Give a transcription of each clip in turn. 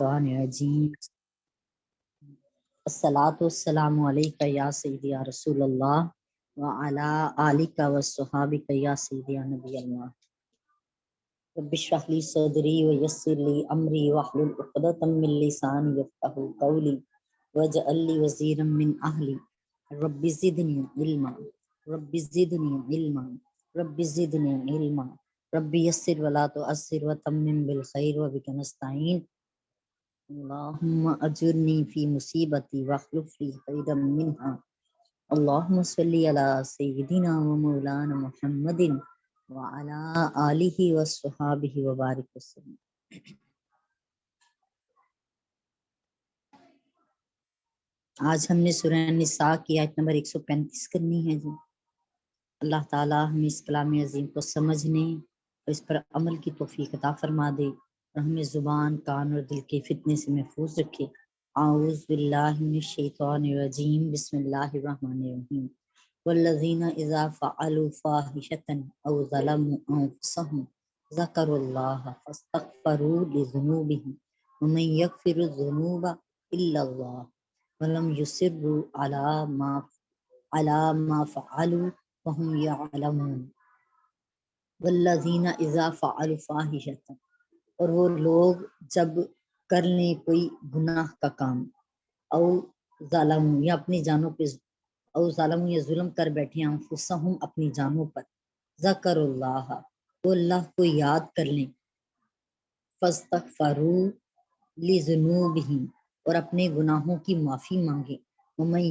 الشیطان الرجیم الصلاۃ والسلام علیک یا سیدی یا رسول اللہ وعلی آلک وصحابک یا سیدی یا نبی اللہ رب اشرح لی صدری ویسر لی امری واحلل عقدۃ من لسانی یفقہوا قولی واجعل لی وزیرا من اہلی رب زدنی علما رب زدنی علما رب زدنی علما رب یسر ولا تعسر وتمم بالخیر وبک نستعین اللہم اجرنی فی مصیبتی واخلف لی خیرا منہا اللہم صلی علی سیدنا و مولانا محمد وعلی آلہ وصحابہ وبارک وسلم۔ آج ہم نے سورہ نساء کی آیت نمبر 135 کرنی ہے جی۔ اللہ تعالیٰ ہمیں اس کلام عظیم کو سمجھنے اور اس پر عمل کی توفیق عطا فرما دے اور ہمیں زبان، کان اور دل کے فتنے سے محفوظ رکھے۔ اعوذ باللہ من الشیطان الرجیم، بسم اللہ الرحمن الرحیم۔ والذین اذا فعلوا فاحشۃ او ظلموا انفسهم ذکروا اللہ فاستغفروا لذنوبهم ومن یغفر الذنوب الا اللہ ولم یصروا علی ما فعلوا وهم یعلمون۔ والذین اذا فعلوا فاحشۃ، اور وہ لوگ جب کر لیں کوئی گناہ کا کام، او ظالم یا اپنی جانوں پہ، او ظالم یا ظلم کر بیٹھے، انفسہم اپنی جانوں پر، ذکر اللہ وہ اللہ کو یاد کر لیں، فاستغفروا لذنوبہم اور اپنے گناہوں کی معافی مانگیں، ومن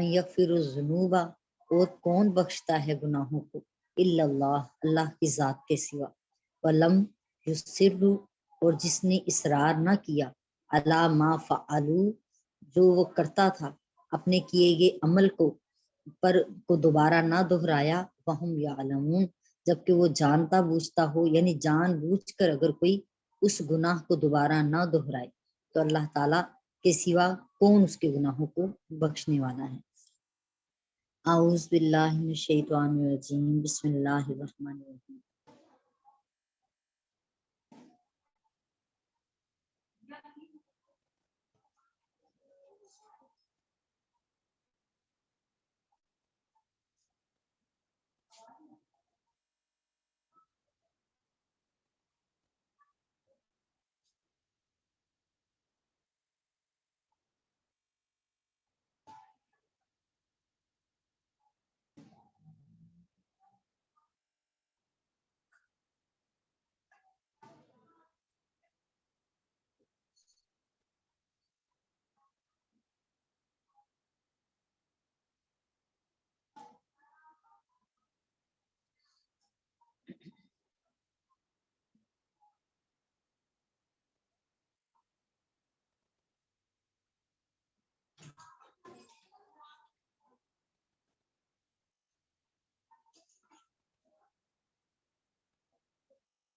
یغفر الذنوب اور کون بخشتا ہے گناہوں کو، الا اللہ اللہ کی ذات کے سوا، ولم یصروا اور جس نے اصرار نہ کیا، علی ما فعلوا جو وہ کرتا تھا، اپنے کیے گئے عمل کو دوبارہ نہ دہرایا، وہم یعلمون جبکہ وہ جانتا بوجھتا ہو، یعنی جان بوجھ کر اگر کوئی اس گناہ کو دوبارہ نہ دہرائے تو اللہ تعالیٰ کے سوا کون اس کے گناہوں کو بخشنے والا ہے۔ اعوذ باللہ من الشیطان الرجیم، بسم اللہ الرحمن الرحیم۔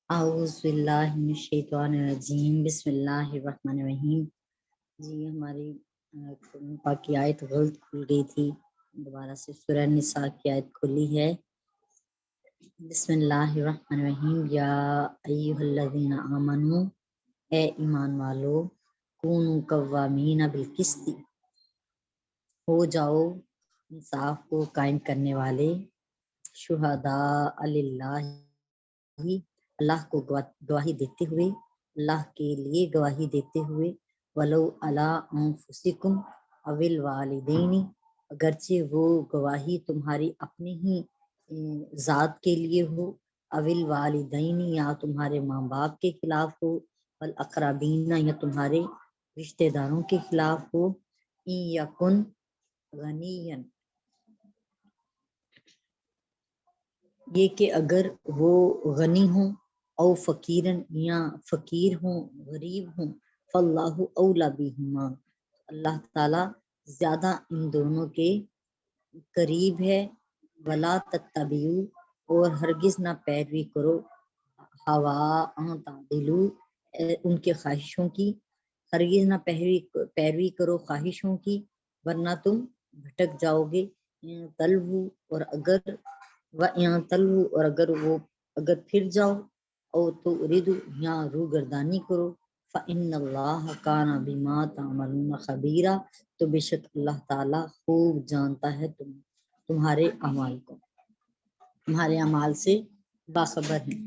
اعوذ باللہ من الشیطان الرجیم، بسم اللہ الرحمن الرحیم۔ جی ہماری قرآن پاک کی آیت غلط کھل گئی تھی، دوبارہ سے سورہ نساء کی آیت کھلی ہے۔ بسم اللہ الرحمن الرحیم۔ یا ایھا الذین آمنوا، اے ایمان والو، کونوا قوامین بالقسط، ہو جاؤ انصاف کو قائم کرنے والے، شہداء للہ، اللہ کو گواہی دیتے ہوئے، اللہ کے لیے گواہی دیتے ہوئے، ولو علی انفسکم او الوالدین، اگرچہ وہ گواہی تمہاری اپنی ہی ذات کے لیے ہو، او الوالدین یا تمہارے ماں باپ کے خلاف ہو، والاقربین یا تمہارے رشتہ داروں کے خلاف ہو، ان یکن غنیا، یہ کہ اگر وہ غنی ہوں، او فقیرن یا فقیر ہوں، غریب ہوں، فاللہ اولی بہما، اللہ تعالیٰ زیادہ ان دونوں کے قریب ہے، ولا تتبعوا اور ہرگز نہ پیروی کرو، ہوا ان تعدلوا ان کے خواہشوں کی، ہرگز نہ پیروی کرو خواہشوں کی ورنہ تم بھٹک جاؤ گے، تلوو اور اگر وہ اگر پھر جاؤ، او تو اردو یا روگردانی کرو، فإن اللہ کان بما تعملون خبیرا، تو بے شک اللہ تعالیٰ خوب جانتا ہے تمہارے اعمال کو، تمہارے اعمال سے باخبر ہے۔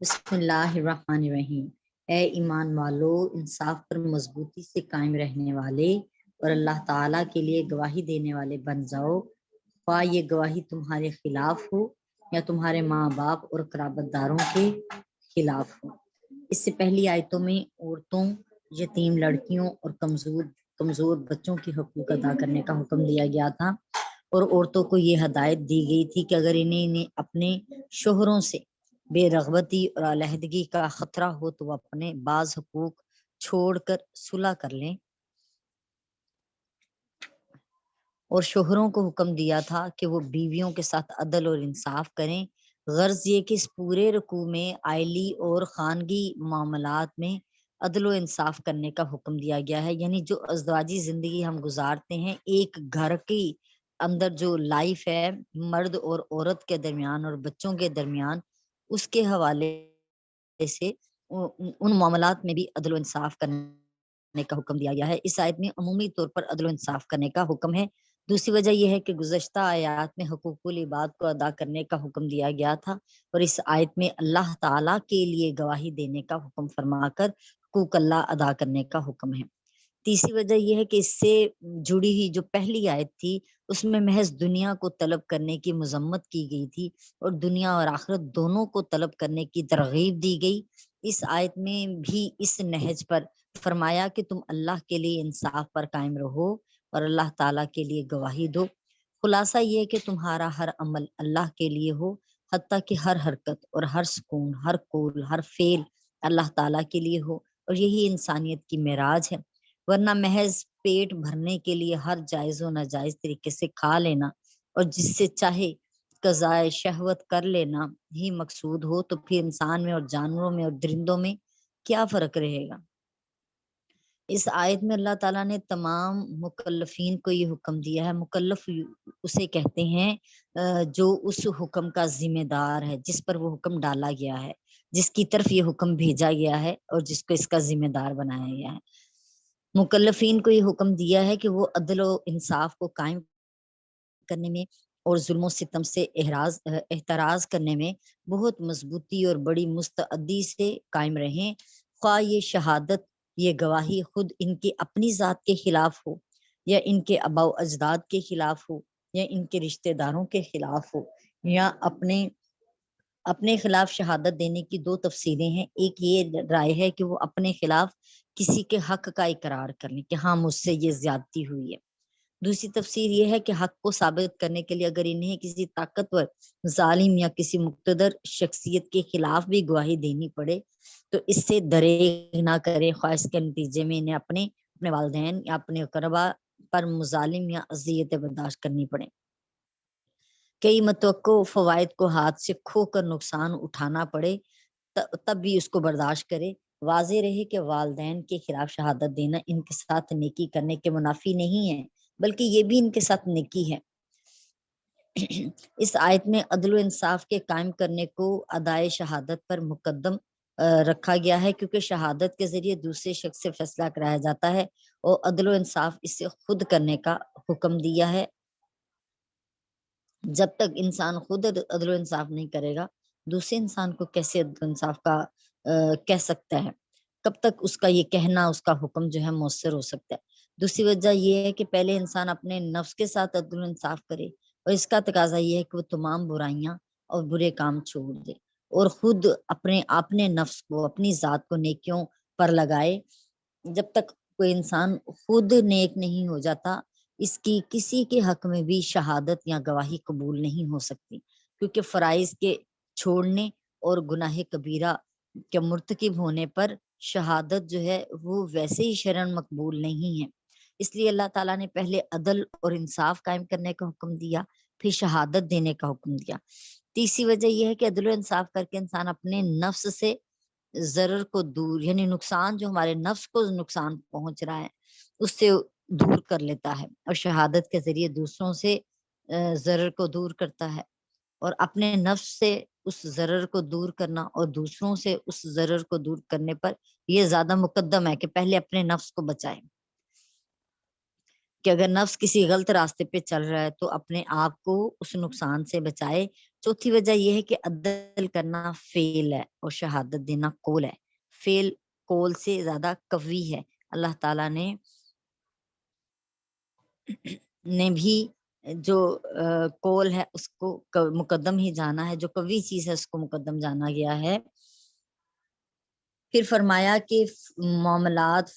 بسم اللہ الرحمن الرحیم۔ اے ایمان والو، انصاف پر مضبوطی سے قائم رہنے والے اور اللہ تعالیٰ کے لیے گواہی دینے والے بن جاؤ، خواہ یہ گواہی تمہارے خلاف ہو یا تمہارے ماں باپ اور قرابت داروں کے خلاف ہو۔ اس سے پہلی آیتوں میں عورتوں، یتیم لڑکیوں اور کمزور بچوں کے حقوق ادا کرنے کا حکم دیا گیا تھا، اور عورتوں کو یہ ہدایت دی گئی تھی کہ اگر انہیں اپنے شوہروں سے بے رغبتی اور علیحدگی کا خطرہ ہو تو وہ اپنے بعض حقوق چھوڑ کر صلح کر لیں، اور شوہروں کو حکم دیا تھا کہ وہ بیویوں کے ساتھ عدل اور انصاف کریں۔ غرض یہ کہ اس پورے رکوع میں آئلی اور خانگی معاملات میں عدل و انصاف کرنے کا حکم دیا گیا ہے، یعنی جو ازدواجی زندگی ہم گزارتے ہیں، ایک گھر کی اندر جو لائف ہے مرد اور عورت کے درمیان اور بچوں کے درمیان، اس کے حوالے سے ان معاملات میں بھی عدل و انصاف کرنے کا حکم دیا گیا ہے۔ اس آیت میں عمومی طور پر عدل و انصاف کرنے کا حکم ہے۔ دوسری وجہ یہ ہے کہ گزشتہ آیات میں حقوق العباد کو ادا کرنے کا حکم دیا گیا تھا، اور اس آیت میں اللہ تعالیٰ کے لیے گواہی دینے کا حکم فرما کر حقوق اللہ ادا کرنے کا حکم ہے۔ تیسری وجہ یہ ہے کہ اس سے جڑی ہوئی جو پہلی آیت تھی اس میں محض دنیا کو طلب کرنے کی مذمت کی گئی تھی، اور دنیا اور آخرت دونوں کو طلب کرنے کی ترغیب دی گئی۔ اس آیت میں بھی اس نہج پر فرمایا کہ تم اللہ کے لیے انصاف پر قائم رہو اور اللہ تعالیٰ کے لیے گواہی دو۔ خلاصہ یہ ہے کہ تمہارا ہر عمل اللہ کے لیے ہو، حتیٰ کہ ہر حرکت اور ہر سکون، ہر قول، ہر فعل اللہ تعالیٰ کے لیے ہو، اور یہی انسانیت کی معراج ہے۔ ورنہ محض پیٹ بھرنے کے لیے ہر جائز و ناجائز طریقے سے کھا لینا اور جس سے چاہے قضائے شہوت کر لینا ہی مقصود ہو تو پھر انسان میں اور جانوروں میں اور درندوں میں کیا فرق رہے گا؟ اس آیت میں اللہ تعالیٰ نے تمام مکلفین کو یہ حکم دیا ہے۔ مکلف اسے کہتے ہیں جو اس حکم کا ذمہ دار ہے، جس پر وہ حکم ڈالا گیا ہے، جس کی طرف یہ حکم بھیجا گیا ہے اور جس کو اس کا ذمہ دار بنایا گیا ہے۔ مکلفین کو یہ حکم دیا ہے کہ وہ عدل و انصاف کو قائم کرنے میں اور ظلم و ستم سے احتراز کرنے میں بہت مضبوطی اور بڑی مستعدی سے قائم رہیں، خواہ یہ شہادت، یہ گواہی خود ان کے اپنی ذات کے خلاف ہو یا ان کے آباء و اجداد کے خلاف ہو یا ان کے رشتہ داروں کے خلاف ہو، یا اپنے خلاف شہادت دینے کی دو تفسیریں ہیں۔ ایک یہ رائے ہے کہ وہ اپنے خلاف کسی کے حق کا اقرار کر لیں کہ ہاں مجھ سے یہ زیادتی ہوئی ہے۔ دوسری تفسیر یہ ہے کہ حق کو ثابت کرنے کے لیے اگر انہیں کسی طاقتور ظالم یا کسی مقتدر شخصیت کے خلاف بھی گواہی دینی پڑے تو اس سے دریغ نہ کرے، خواہ اس کے نتیجے میں انہیں اپنے والدین یا اپنے اقربا پر مظالم یا اذیتیں برداشت کرنی پڑے۔ کئی متوقع فوائد کو ہاتھ سے کھو کر نقصان اٹھانا پڑے تب بھی اس کو برداشت کرے۔ واضح رہے کہ والدین کے خلاف شہادت دینا ان کے ساتھ نیکی کرنے کے منافی نہیں ہے، بلکہ یہ بھی ان کے ساتھ نیکی ہے۔ اس آیت میں عدل و انصاف کے قائم کرنے کو ادائے شہادت پر مقدم رکھا گیا ہے، کیونکہ شہادت کے ذریعے دوسرے شخص سے فیصلہ کرایا جاتا ہے، اور عدل و انصاف اس سے خود کرنے کا حکم دیا ہے۔ جب تک انسان خود عدل و انصاف نہیں کرے گا، دوسرے انسان کو کیسے عدل و انصاف کا کہہ سکتا ہے؟ کب تک اس کا یہ کہنا، اس کا حکم جو ہے مؤثر ہو سکتا ہے؟ دوسری وجہ یہ ہے کہ پہلے انسان اپنے نفس کے ساتھ عدل و انصاف کرے، اور اس کا تقاضا یہ ہے کہ وہ تمام برائیاں اور برے کام چھوڑ دے اور خود اپنے نفس کو، اپنی ذات کو نیکیوں پر لگائے۔ جب تک کوئی انسان خود نیک نہیں ہو جاتا، اس کی کسی کے حق میں بھی شہادت یا گواہی قبول نہیں ہو سکتی، کیونکہ فرائض کے چھوڑنے اور گناہ کبیرہ کے مرتکب ہونے پر شہادت جو ہے وہ ویسے ہی شرعاً مقبول نہیں ہے۔ اس لیے اللہ تعالیٰ نے پہلے عدل اور انصاف قائم کرنے کا حکم دیا، پھر شہادت دینے کا حکم دیا۔ تیسری وجہ یہ ہے کہ عدل و انصاف کر کے انسان اپنے نفس سے ضرر کو دور، یعنی نقصان جو ہمارے نفس کو نقصان پہنچ رہا ہے اس سے دور کر لیتا ہے، اور شہادت کے ذریعے دوسروں سے ضرر کو دور کرتا ہے، اور اپنے نفس سے اس ضرر کو دور کرنا اور دوسروں سے اس ضرر کو دور کرنے پر یہ زیادہ مقدم ہے کہ پہلے اپنے نفس کو بچائے، کہ اگر نفس کسی غلط راستے پہ چل رہا ہے تو اپنے آپ کو اس نقصان سے بچائے۔ چوتھی وجہ یہ ہے کہ عدل کرنا فعل ہے اور شہادت دینا قول ہے، فعل قول سے زیادہ قوی ہے۔ اللہ تعالیٰ نے بھی جو قول ہے اس کو مقدم ہی جانا ہے، جو قوی چیز ہے اس کو مقدم جانا گیا ہے۔ پھر فرمایا کہ معاملات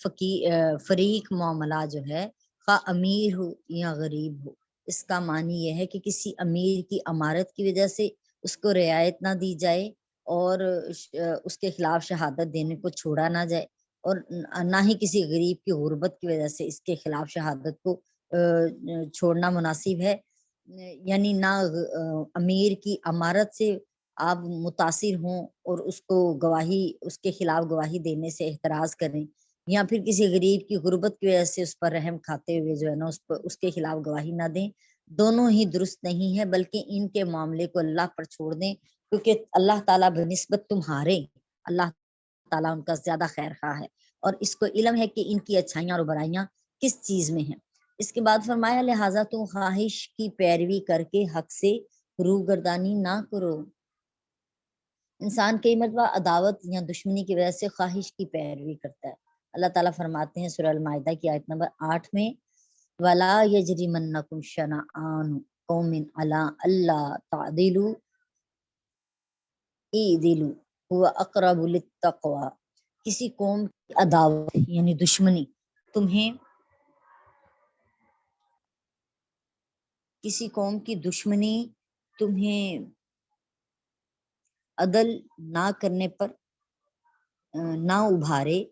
فریق معاملہ جو ہے، خواہ امیر ہو یا غریب ہو، اس کا معنی یہ ہے کہ کسی امیر کی امارت کی وجہ سے اس کو رعایت نہ دی جائے اور اس کے خلاف شہادت دینے کو چھوڑا نہ جائے، اور نہ ہی کسی غریب کی غربت کی وجہ سے اس کے خلاف شہادت کو چھوڑنا مناسب ہے۔ یعنی نہ امیر کی امارت سے آپ متاثر ہوں اور اس کو گواہی، اس کے خلاف گواہی دینے سے احتراز کریں، یا پھر کسی غریب کی غربت کی وجہ سے اس پر رحم کھاتے ہوئے جو ہے نا اس کے خلاف گواہی نہ دیں۔ دونوں ہی درست نہیں ہے، بلکہ ان کے معاملے کو اللہ پر چھوڑ دیں، کیونکہ اللہ تعالیٰ بنسبت تمہارے، اللہ تعالیٰ ان کا زیادہ خیر خواہ ہے، اور اس کو علم ہے کہ ان کی اچھائیاں اور برائیاں کس چیز میں ہیں۔ اس کے بعد فرمایا لہٰذا تم خواہش کی پیروی کر کے حق سے روگردانی نہ کرو۔ انسان کئی مرتبہ عداوت یا دشمنی کی وجہ سے خواہش کی پیروی کرتا ہے۔ اللہ تعالیٰ فرماتے ہیں سورہ المائدہ کی آیت نمبر 8 میں، وَلَا يَجْرِمَنَّكُمْ شَنَآنُ قَوْمٍ عَلَىٰ أَلَّا تَعْدِلُوا اعْدِلُوا هُوَ أَقْرَبُ لِلتَّقْوَىٰ۔ کسی قوم کی عداوت یعنی دشمنی تمہیں، کسی قوم کی دشمنی تمہیں عدل نہ کرنے پر نہ ابھارے،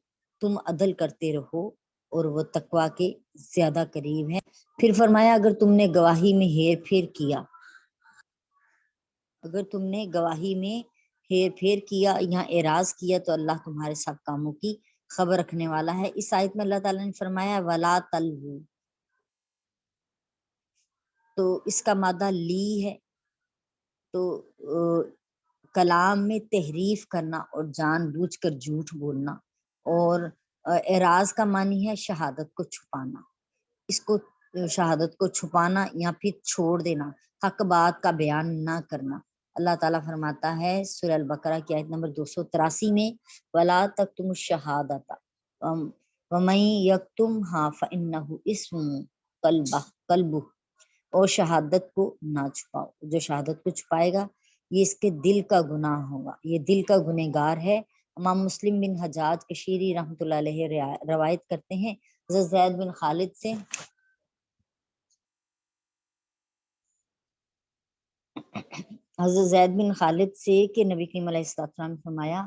تم عدل کرتے رہو اور وہ تقویٰ کے زیادہ قریب ہے۔ پھر فرمایا اگر تم نے گواہی میں ہیر پھیر کیا، اگر تم نے گواہی میں ہیر پھیر کیا یا اعراض کیا تو اللہ تمہارے سب کاموں کی خبر رکھنے والا ہے۔ اس آیت میں اللہ تعالیٰ نے فرمایا وَلَا تَلْوُوا، تو اس کا مادہ لی ہے، تو کلام میں تحریف کرنا اور جان بوجھ کر جھوٹ بولنا، اور اعراض کا معنی ہے شہادت کو چھپانا، اس کو شہادت کو چھپانا یا پھر چھوڑ دینا، حق بات کا بیان نہ کرنا۔ اللہ تعالیٰ فرماتا ہے سورہ البقرہ کی آیت نمبر 283 میں، وَلَا تَكْتُمُوا الشَّهَادَةَ وَمَن يَكْتُمْهَا فَإِنَّهُ إِثْمٌ قَلْبُهُ، اور شہادت کو نہ چھپاؤ، جو شہادت کو چھپائے گا یہ اس کے دل کا گناہ ہوگا، یہ دل کا گنہگار ہے۔ امام مسلم بن حجاج کشیری رحمۃ اللہ علیہ روایت کرتے ہیں حضرت زید بن خالد سے، حضرت زید بن خالد سے کہ نبی کریم علیہ السلام نے فرمایا،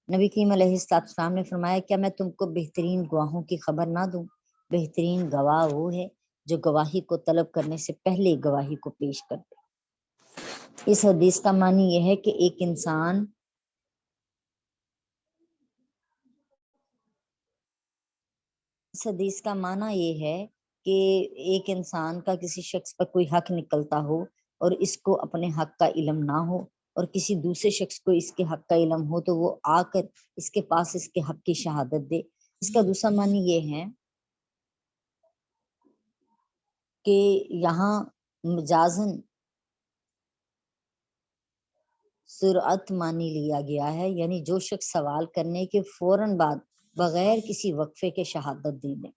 نبی کریم علیہ السلام نے فرمایا کیا میں تم کو بہترین گواہوں کی خبر نہ دوں؟ بہترین گواہ وہ ہے جو گواہی کو طلب کرنے سے پہلے گواہی کو پیش کر دے۔ اس حدیث کا معنی یہ ہے کہ ایک انسان اس حدیث کا معنی یہ ہے کہ ایک انسان کا کسی شخص پر کوئی حق نکلتا ہو اور اس کو اپنے حق کا علم نہ ہو، اور کسی دوسرے شخص کو اس کے حق کا علم ہو تو وہ آ کر اس کے پاس اس کے حق کی شہادت دے۔ اس کا دوسرا معنی یہ ہے کہ یہاں مجازن سرعت مانی لیا گیا ہے، یعنی جو شخص سوال کرنے کے فوراً بعد بغیر کسی وقفے کے شہادت دے دیں۔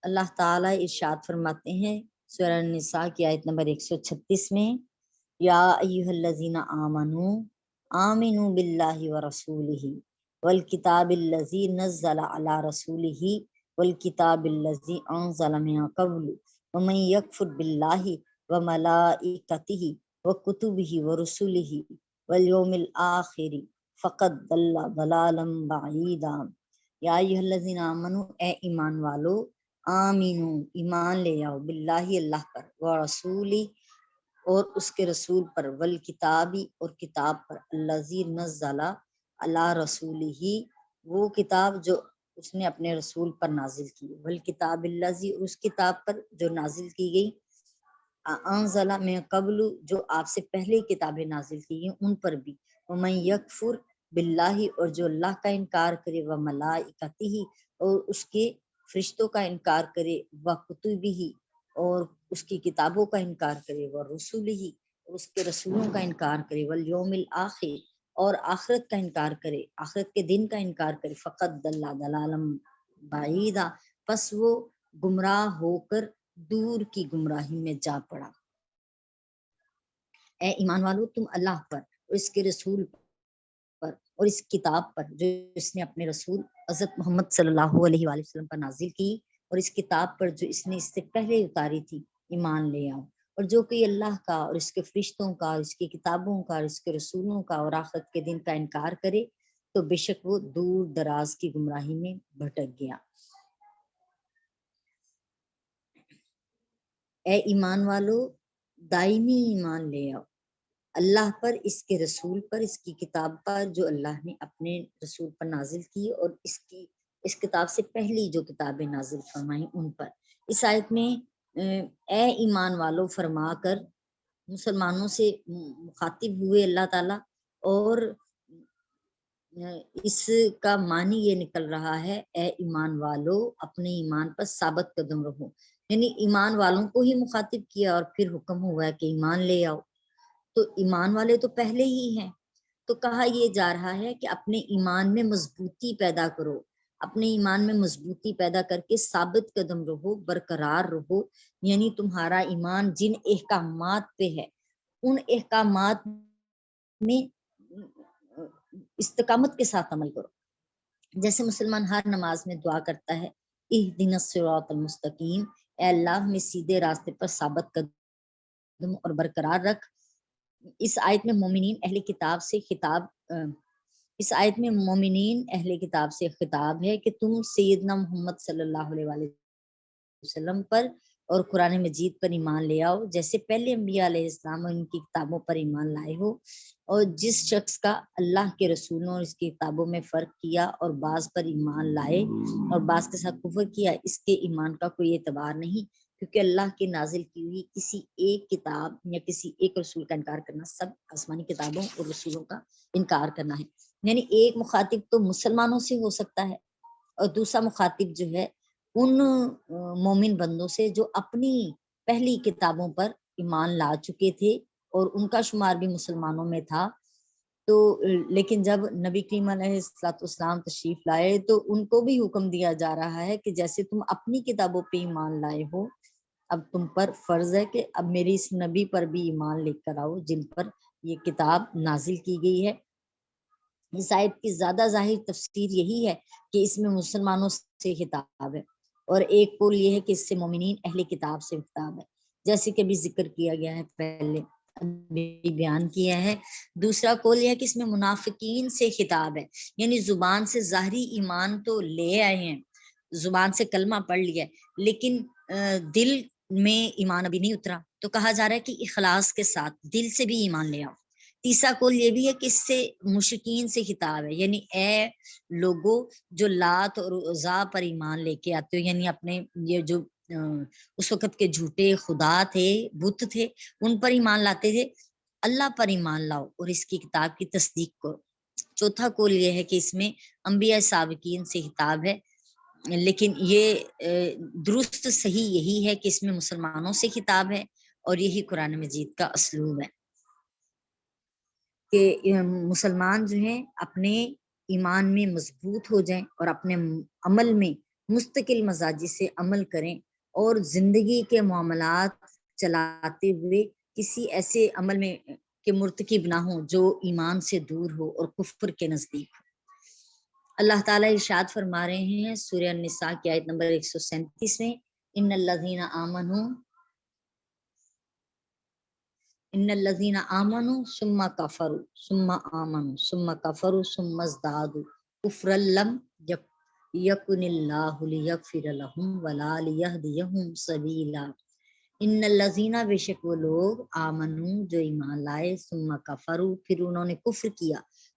اللہ تعالیٰ ارشاد فرماتے ہیں سورہ النساء کی آیت نمبر 136 میں، یا ایھا الذین آمنوا آمنوا باللہ ورسولہ والکتاب الذی نزل علی رسولہ والکتاب الذی انزل من قبل ومن یکفر باللہ وملائکتہ وکتبہ ورسلہ والیوم الآخر فقد ضل ضلالا بعیدا۔ یا ایھا الذین آمنوا، اے ایمان والو، آمینو، ایمان لے آؤ، باللہ اللہ پر، ورسولی اور اس کے رسول پر، والکتابی اور کتاب پر، الذی نزل علی رسولہ، وہ کتاب جو اس نے اپنے رسول پر نازل کی، والکتاب الذی، اس کتاب پر جو نازل کی گئی، انزل من قبل، جو آپ سے پہلے کتابیں نازل کی ہیں ان پر بھی، ومن یکفر باللہ، اور جو اللہ کا انکار کرے، وملائکتہ، اور اس کے فرشتوں کا انکار کرے، وکتبہ، اور اس کی کتابوں کا انکار کرے، ورسلہ، اور اس کے رسولوں کا انکار کرے، والیوم الآخر، اور آخرت کا انکار کرے، آخرت کے دن کا انکار کرے، فقد ضل ضلالا بعیدا، پس وہ گمراہ ہو کر دور کی گمراہی میں جا پڑا۔ اے ایمان والو، تم اللہ پر اور اس کے رسول پر اور اس کتاب پر جو اس نے اپنے رسول حضرت محمد صلی اللہ علیہ وآلہ وسلم پر نازل کی، اور اس کتاب پر جو اس نے اس سے پہلے اتاری تھی، ایمان لے آؤ۔ اور جو کوئی اللہ کا اور اس کے فرشتوں کا اور اس کی کتابوں کا اور اس کے رسولوں کا اور آخرت کے دن کا انکار کرے تو بے شک وہ دور دراز کی گمراہی میں بھٹک گیا۔ اے ایمان والو، دائمی ایمان لے آؤ اللہ پر، اس کے رسول پر، اس کی کتاب پر جو اللہ نے اپنے رسول پر نازل کی، اور اس کتاب سے پہلی جو کتابیں نازل فرمائیں ان پر۔ اس آیت میں اے ایمان والو فرما کر مسلمانوں سے مخاطب ہوئے اللہ تعالیٰ، اور اس کا معنی یہ نکل رہا ہے اے ایمان والو اپنے ایمان پر ثابت قدم رہو، یعنی ایمان والوں کو ہی مخاطب کیا اور پھر حکم ہوا کہ ایمان لے آؤ۔ تو ایمان والے تو پہلے ہی ہیں، تو کہا یہ جا رہا ہے کہ اپنے ایمان میں مضبوطی پیدا کرو، اپنے ایمان میں مضبوطی پیدا کر کے ثابت قدم رہو، برقرار رہو، یعنی تمہارا ایمان جن احکامات پہ ہے ان احکامات میں استقامت کے ساتھ عمل کرو۔ جیسے مسلمان ہر نماز میں دعا کرتا ہے اہدنا الصراط المستقیم، اے اللہ ہمیں سیدھے راستے پر ثابت قدم اور برقرار رکھ۔ اس آیت میں مومنین اہل کتاب سے خطاب اس آیت میں مومنین اہل کتاب سے خطاب ہے کہ تم سیدنا محمد صلی اللہ علیہ وآلہ وسلم پر اور قرآن مجید پر ایمان لے آؤ، جیسے پہلے انبیاء علیہ السلام ان کی کتابوں پر ایمان لائے ہو۔ اور جس شخص کا اللہ کے رسولوں اور اس کی کتابوں میں فرق کیا اور بعض پر ایمان لائے اور بعض کے ساتھ کفر کیا، اس کے ایمان کا کوئی اعتبار نہیں، کیونکہ اللہ کی نازل کی ہوئی کسی ایک کتاب یا کسی ایک رسول کا انکار کرنا سب آسمانی کتابوں اور رسولوں کا انکار کرنا ہے۔ یعنی ایک مخاطب تو مسلمانوں سے ہو سکتا ہے، اور دوسرا مخاطب جو ہے ان مومن بندوں سے جو اپنی پہلی کتابوں پر ایمان لا چکے تھے اور ان کا شمار بھی مسلمانوں میں تھا۔ تو لیکن جب نبی کریم علیہ السلام تشریف لائے تو ان کو بھی حکم دیا جا رہا ہے کہ جیسے تم اپنی کتابوں پہ ایمان لائے ہو، اب تم پر فرض ہے کہ اب میری اس نبی پر بھی ایمان لے کر آؤ جن پر یہ کتاب نازل کی گئی ہے۔ اس آیت کی زیادہ ظاہر تفسیر یہی ہے کہ اس میں مسلمانوں سے خطاب ہے، اور ایک قول یہ ہے کہ اس سے مومنین اہل کتاب سے خطاب ہے، جیسے کہ ابھی ذکر کیا گیا ہے، پہلے بیان کیا ہے۔ دوسرا قول یہ ہے کہ اس میں منافقین سے خطاب ہے، یعنی زبان سے ظاہری ایمان تو لے آئے ہیں، زبان سے کلمہ پڑھ لیا ہے، لیکن دل میں ایمان ابھی نہیں اترا، تو کہا جا رہا ہے کہ اخلاص کے ساتھ دل سے بھی ایمان لے آؤ۔ تیسرا قول یہ بھی ہے کہ اس سے مشرکین سے خطاب ہے، یعنی اے لوگو جو لات اور عزا پر ایمان لے کے آتے ہو، یعنی اپنے یہ جو اس وقت کے جھوٹے خدا تھے، بت تھے، ان پر ایمان لاتے تھے، اللہ پر ایمان لاؤ اور اس کی کتاب کی تصدیق کرو۔ چوتھا قول یہ ہے کہ اس میں انبیاء سابقین سے خطاب ہے، لیکن یہ درست صحیح یہی ہے کہ اس میں مسلمانوں سے خطاب ہے، اور یہی قرآن مجید کا اسلوب ہے کہ مسلمان جو ہیں اپنے ایمان میں مضبوط ہو جائیں اور اپنے عمل میں مستقل مزاجی سے عمل کریں، اور زندگی کے معاملات چلاتے ہوئے کسی ایسے عمل میں کہ مرتکب نہ ہو جو ایمان سے دور ہو اور کفر کے نزدیک ہو۔ اللہ تعالیٰ ارشاد فرما رہے ہیں سورہ النساء کی آیت نمبر 137 میں، ان الذین آمنوا ثم کفروا ثم آمنوا ثم کفروا ثم ازدادوا کفرا لم یکن اللہ لیغفر لهم ولا لیہدیہم سبیلا۔ ان الذین، بے شک وہ لوگ، آمنوا جو ایمان لائے، ثم کفروا پھر انہوں نے کفر کیا،